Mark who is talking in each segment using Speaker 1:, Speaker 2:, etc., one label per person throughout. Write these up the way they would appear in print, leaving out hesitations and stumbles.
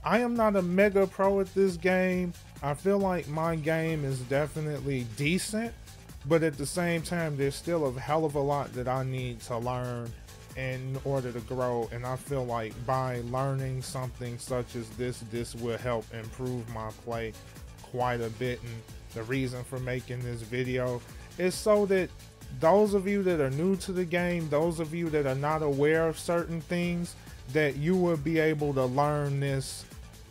Speaker 1: I am not a mega pro at this game. I feel like my game is definitely decent, but at the same time, there's still a hell of a lot that I need to learn in order to grow. And I feel like by learning something such as this will help improve my play quite a bit. And the reason for making this video is so that those of you that are new to the game, those of you that are not aware of certain things, that you will be able to learn this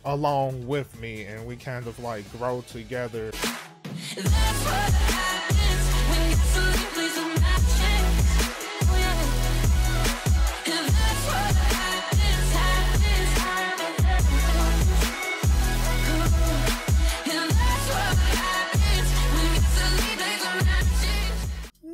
Speaker 1: along with me, and we kind of like grow together.
Speaker 2: That's what happens when gasoline plays a matching. Oh yeah. And that's what happens. And that's what happens when gasoline plays a matching.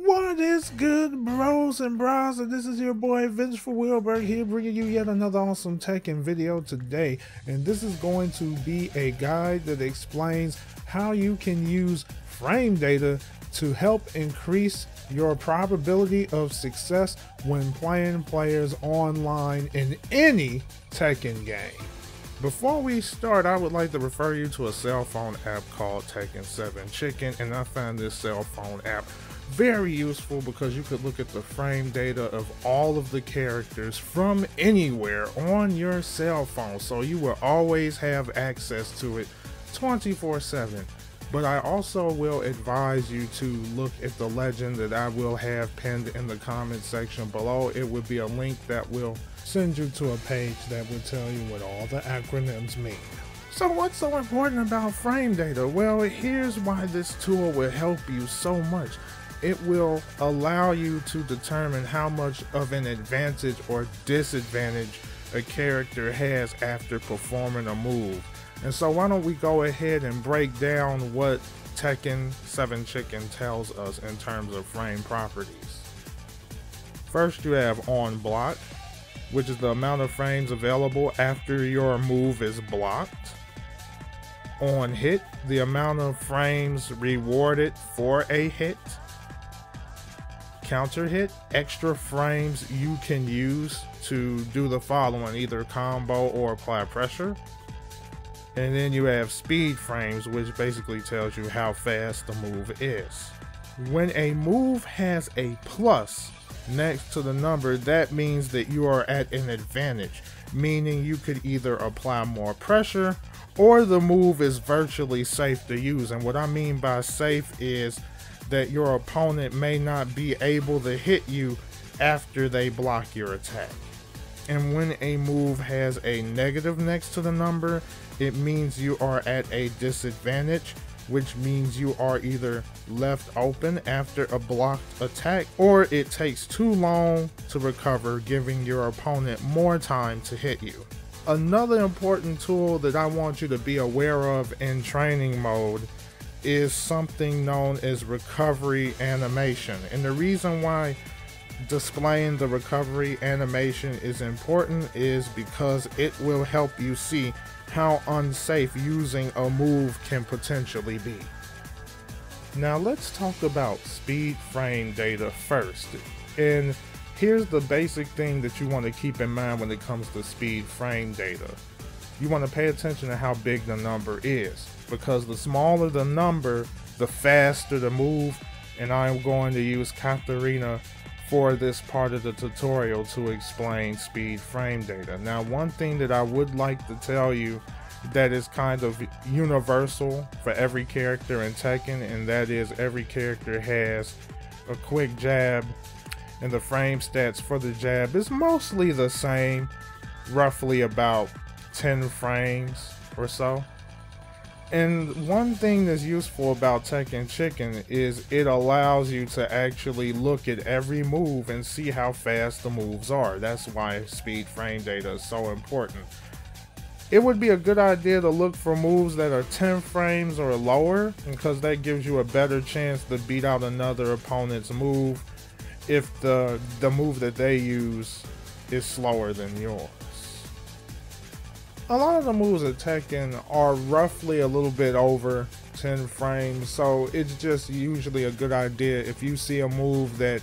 Speaker 1: What is good, bros and bras? And this is your boy Vengefulwilberg here, bringing you yet another awesome Tekken video today. And this is going to be a guide that explains how you can use frame data to help increase your probability of success when playing players online in any Tekken game. Before we start, I would like to refer you to a cell phone app called Tekken 7 Chicken, and I find this cell phone app very useful because you could look at the frame data of all of the characters from anywhere on your cell phone, so you will always have access to it 24/7. But I also will advise you to look at the legend that I will have pinned in the comment section below. It would be a link that will send you to a page that will tell you what all the acronyms mean. So what's so important about frame data? Well, here's why this tool will help you so much. It will allow you to determine how much of an advantage or disadvantage a character has after performing a move. And so why don't we go ahead and break down what Tekken 7 Chicken tells us in terms of frame properties. First, you have on block, which is the amount of frames available after your move is blocked. On hit, the amount of frames rewarded for a hit. Counter hit, extra frames you can use to do the following, either combo or apply pressure. And then you have speed frames, which basically tells you how fast the move is. When a move has a plus next to the number, that means that you are at an advantage, meaning you could either apply more pressure or the move is virtually safe to use. And what I mean by safe is that your opponent may not be able to hit you after they block your attack. And when a move has a negative next to the number, it means you are at a disadvantage, which means you are either left open after a blocked attack, or it takes too long to recover, giving your opponent more time to hit you. Another important tool that I want you to be aware of in training mode is something known as recovery animation. And the reason why displaying the recovery animation is important is because it will help you see how unsafe using a move can potentially be. Now let's talk about speed frame data first. And here's the basic thing that you want to keep in mind when it comes to speed frame data. You want to pay attention to how big the number is, because the smaller the number, the faster the move. And I'm going to use Katarina for this part of the tutorial to explain speed frame data. Now, one thing that I would like to tell you that is kind of universal for every character in Tekken, and that is every character has a quick jab, and the frame stats for the jab is mostly the same, roughly about 10 frames or so. And one thing that's useful about Tekken Chicken is it allows you to actually look at every move and see how fast the moves are. That's why speed frame data is so important. It would be a good idea to look for moves that are 10 frames or lower, because that gives you a better chance to beat out another opponent's move if the move that they use is slower than yours. A lot of the moves at Tekken are roughly a little bit over 10 frames, so it's just usually a good idea if you see a move that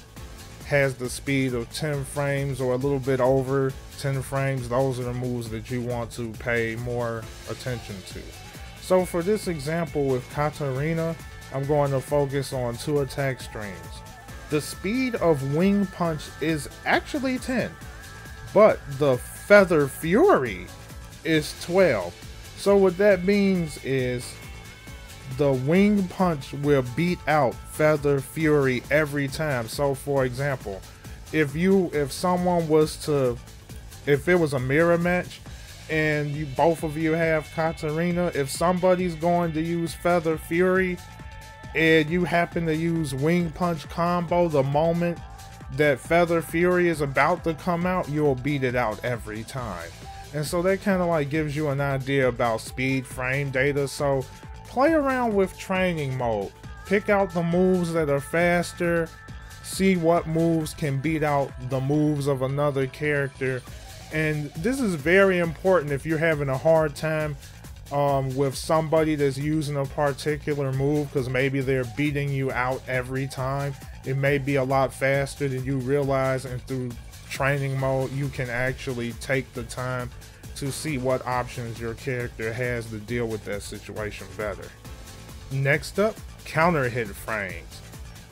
Speaker 1: has the speed of 10 frames or a little bit over 10 frames, those are the moves that you want to pay more attention to. So for this example with Katarina, I'm going to focus on 2 attack streams. The speed of Wing Punch is actually 10, but the Feather Fury is 12. So what that means is the Wing Punch will beat out Feather Fury every time. So for example, if someone was to, if it was a mirror match and both of you have Katarina, if somebody's going to use Feather Fury and you happen to use Wing Punch combo, the moment that Feather Fury is about to come out, you'll beat it out every time. And so that kind of like gives you an idea about speed frame data. So play around with training mode, pick out the moves that are faster, see what moves can beat out the moves of another character. And this is very important if you're having a hard time with somebody that's using a particular move, because maybe they're beating you out every time. It may be a lot faster than you realize, and through training mode you can actually take the time to see what options your character has to deal with that situation better. Next up, counter hit frames.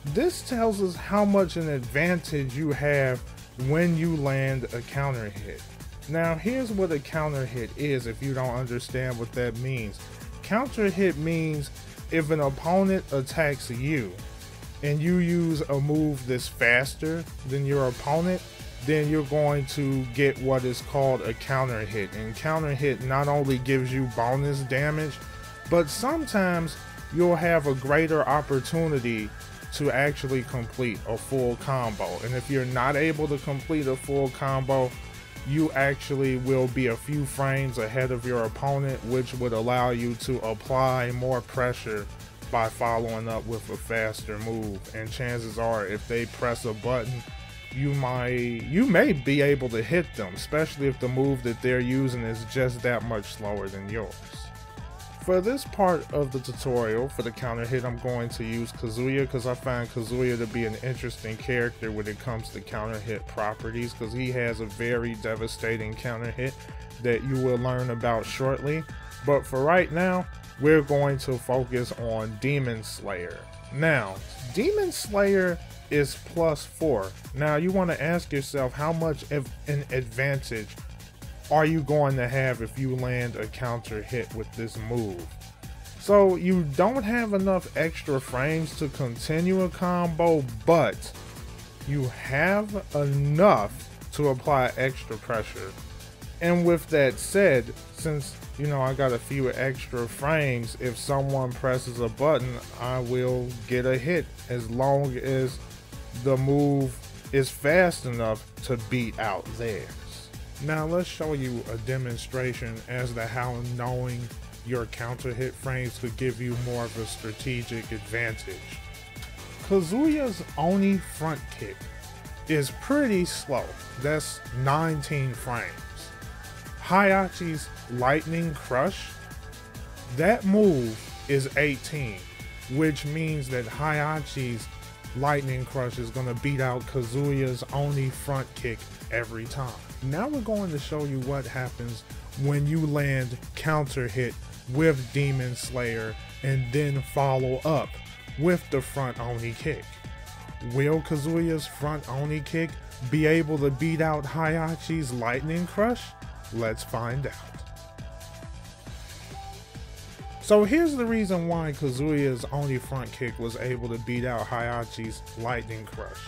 Speaker 1: This tells us how much an advantage you have when you land a counter hit. Now here's what a counter hit is if you don't understand what that means. Counter hit means if an opponent attacks you and you use a move that's faster than your opponent, then you're going to get what is called a counter hit. And counter hit not only gives you bonus damage, but sometimes you'll have a greater opportunity to actually complete a full combo. And if you're not able to complete a full combo, you actually will be a few frames ahead of your opponent, which would allow you to apply more pressure by following up with a faster move. And chances are, if they press a button, you may be able to hit them, especially if the move that they're using is just that much slower than yours. For this part of the tutorial, for the counter hit, I'm going to use Kazuya because I find Kazuya to be an interesting character when it comes to counter hit properties, because he has a very devastating counter hit that you will learn about shortly. But for right now, we're going to focus on Demon Slayer. Now, Demon Slayer is +4. Now you want to ask yourself, how much of an advantage are you going to have if you land a counter hit with this move? So you don't have enough extra frames to continue a combo, but you have enough to apply extra pressure. And with that said, since I got a few extra frames, if someone presses a button, I will get a hit as long as the move is fast enough to beat out theirs. Now let's show you a demonstration as to how knowing your counter hit frames could give you more of a strategic advantage. Kazuya's Oni front kick is pretty slow, that's 19 frames. Heihachi's Lightning Crush, that move is 18, which means that Heihachi's Lightning Crush is going to beat out Kazuya's Oni front kick every time. Now we're going to show you what happens when you land counter hit with Demon Slayer and then follow up with the front Oni kick. Will Kazuya's front Oni kick be able to beat out Heihachi's Lightning Crush? Let's find out. So here's the reason why Kazuya's Oni front kick was able to beat out Heihachi's Lightning Crush.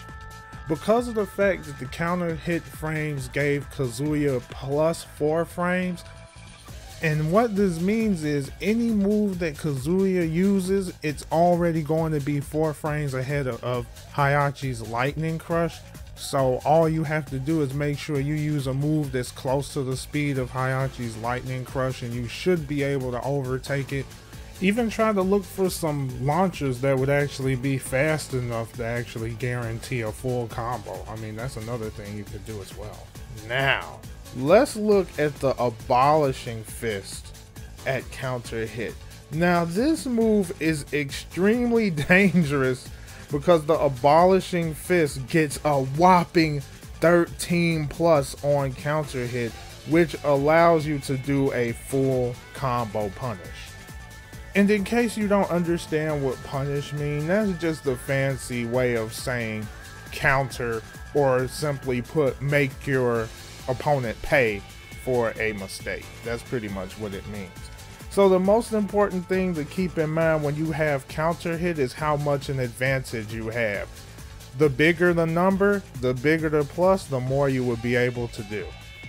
Speaker 1: Because of the fact that the counter hit frames gave Kazuya +4 frames, and what this means is any move that Kazuya uses, it's already going to be 4 frames ahead of Heihachi's Lightning Crush. So all you have to do is make sure you use a move that's close to the speed of Heihachi's Lightning Crush, and you should be able to overtake it. Even try to look for some launchers that would actually be fast enough to actually guarantee a full combo. I mean, that's another thing you could do as well. Now, let's look at the Abolishing Fist at counter hit. Now, this move is extremely dangerous because the Abolishing Fist gets a whopping 13 plus on counter hit, which allows you to do a full combo punish. And in case you don't understand what punish means, that's just the fancy way of saying counter, or simply put, make your opponent pay for a mistake. That's pretty much what it means. So the most important thing to keep in mind when you have counter hit is how much an advantage you have. The bigger the number, the bigger the plus, the more you will be able to do.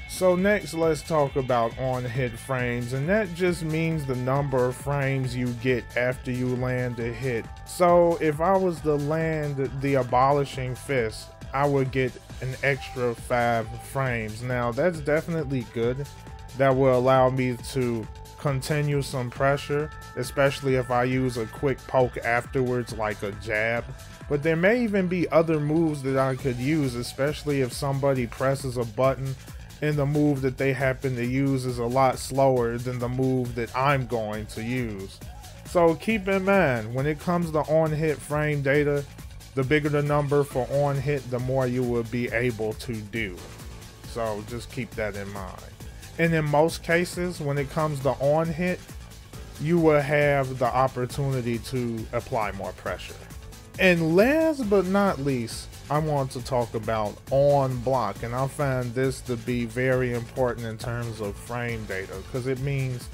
Speaker 1: So next, let's talk about on hit frames, and that just means the number of frames you get after you land a hit. So if I was to land the abolishing fist, I would get an extra 5 frames. Now that's definitely good. That will allow me to continue some pressure, especially if I use a quick poke afterwards like a jab. But there may even be other moves that I could use, especially if somebody presses a button and the move that they happen to use is a lot slower than the move that I'm going to use. So keep in mind, when it comes to on hit frame data, the bigger the number for on hit, the more you will be able to do. So just keep that in mind. And in most cases, when it comes to on hit, you will have the opportunity to apply more pressure. And last but not least, I want to talk about on block, and I find this to be very important in terms of frame data, because it means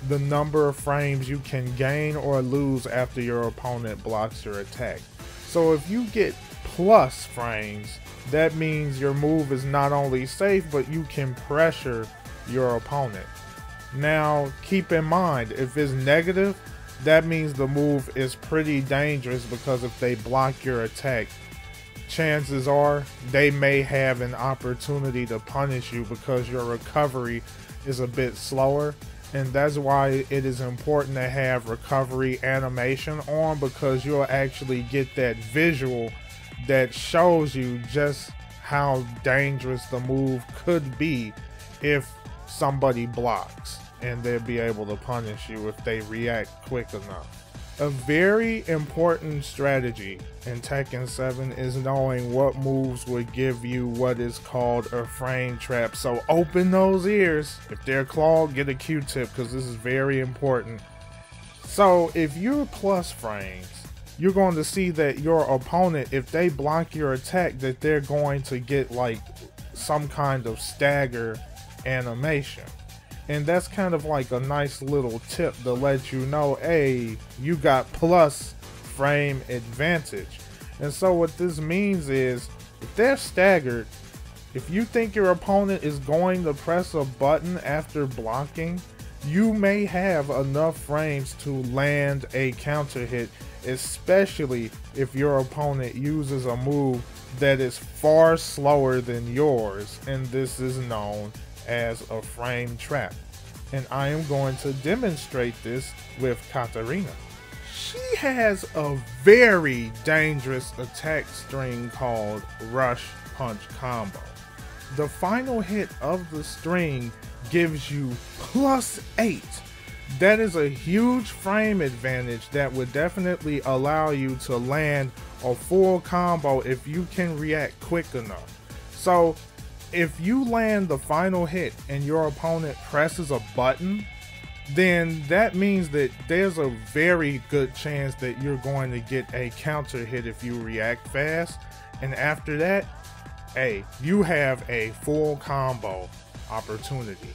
Speaker 1: the number of frames you can gain or lose after your opponent blocks your attack. So if you get plus frames, that means your move is not only safe, but you can pressure your opponent. Now keep in mind, if it's negative, that means the move is pretty dangerous, because if they block your attack, chances are they may have an opportunity to punish you because your recovery is a bit slower. And that's why it is important to have recovery animation on, because you'll actually get that visual that shows you just how dangerous the move could be if somebody blocks, and they'll be able to punish you if they react quick enough. A very important strategy in Tekken 7 is knowing what moves would give you what is called a frame trap. So open those ears. If they're clogged, get a Q-tip, because this is very important. So if you're plus frames, you're going to see that your opponent, if they block your attack, that they're going to get like some kind of stagger animation. And that's kind of like a nice little tip to let you know, hey, you got plus frame advantage. And so what this means is, if they're staggered, if you think your opponent is going to press a button after blocking, you may have enough frames to land a counter hit, especially if your opponent uses a move that is far slower than yours, and this is known as a frame trap. And I am going to demonstrate this with Katarina. She has a very dangerous attack string called Rush Punch Combo. The final hit of the string gives you +8. That is a huge frame advantage that would definitely allow you to land a full combo if you can react quick enough. So if you land the final hit and your opponent presses a button, then that means that there's a very good chance that you're going to get a counter hit if you react fast. And after that, hey, you have a full combo opportunity.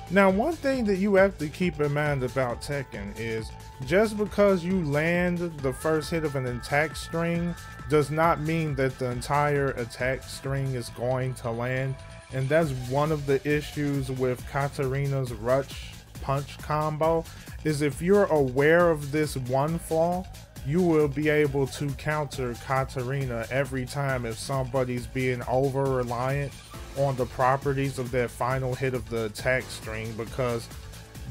Speaker 1: Now, one thing that you have to keep in mind about Tekken is, just because you land the first hit of an attack string does not mean that the entire attack string is going to land. And that's one of the issues with Katarina's Rush Punch combo, is if you're aware of this one flaw, you will be able to counter Katarina every time if somebody's being over reliant on the properties of that final hit of the attack string, because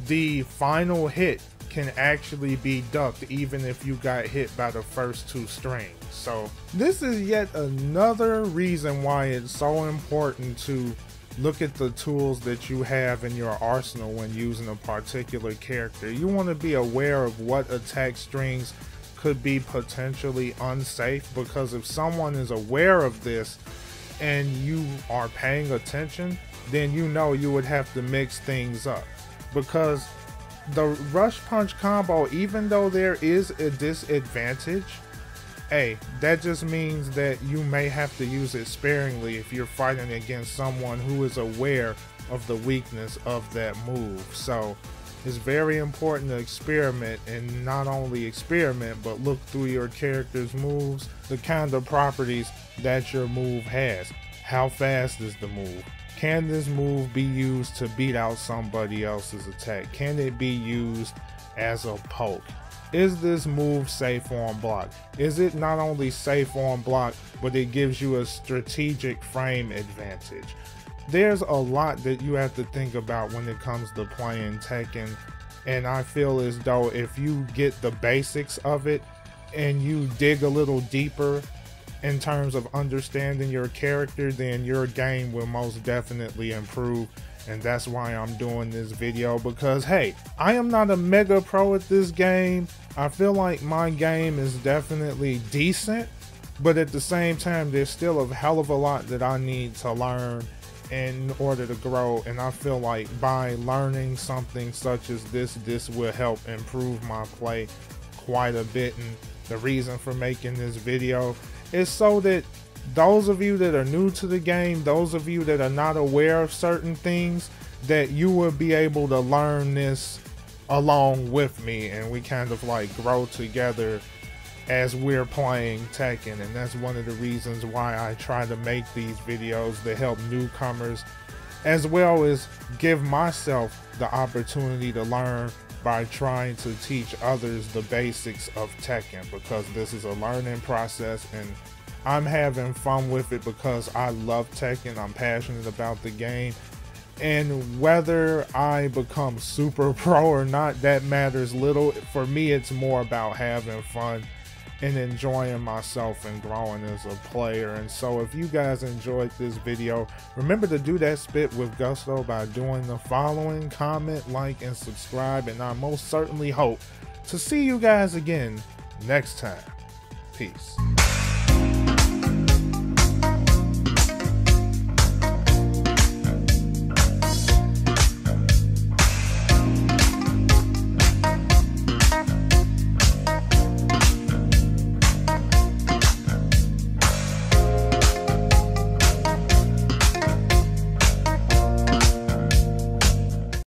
Speaker 1: the final hit can actually be ducked even if you got hit by the first 2 strings. So this is yet another reason why it's so important to look at the tools that you have in your arsenal when using a particular character. You want to be aware of what attack strings could be potentially unsafe, because if someone is aware of this and you are paying attention, then you know you would have to mix things up, because the rush punch combo, even though there is a disadvantage, hey, that just means that you may have to use it sparingly if you're fighting against someone who is aware of the weakness of that move. So it's very important to experiment, and not only experiment, but look through your character's moves, the kind of properties that your move has. How fast is the move? Can this move be used to beat out somebody else's attack? Can it be used as a poke? Is this move safe on block? Is it not only safe on block, but it gives you a strategic frame advantage? There's a lot that you have to think about when it comes to playing Tekken, and I feel as though if you get the basics of it and you dig a little deeper in terms of understanding your character, then your game will most definitely improve. And that's why I'm doing this video, because hey, I am not a mega pro at this game. I feel like my game is definitely decent, but at the same time there's still a hell of a lot that I need to learn in order to grow. And I feel like by learning something such as this will help improve my play quite a bit. And the reason for making this video is so that those of you that are new to the game, those of you that are not aware of certain things, that you will be able to learn this along with me, and we kind of like grow together as we're playing Tekken. And that's one of the reasons why I try to make these videos, to help newcomers, as well as give myself the opportunity to learn by trying to teach others the basics of Tekken, because this is a learning process and I'm having fun with it because I love Tekken. I'm passionate about the game, and whether I become super pro or not, that matters little. For me, it's more about having fun and enjoying myself and growing as a player. And so if you guys enjoyed this video, remember to do that spit with gusto by doing the following: comment, like, and subscribe. And I most certainly hope to see you guys again next time. Peace.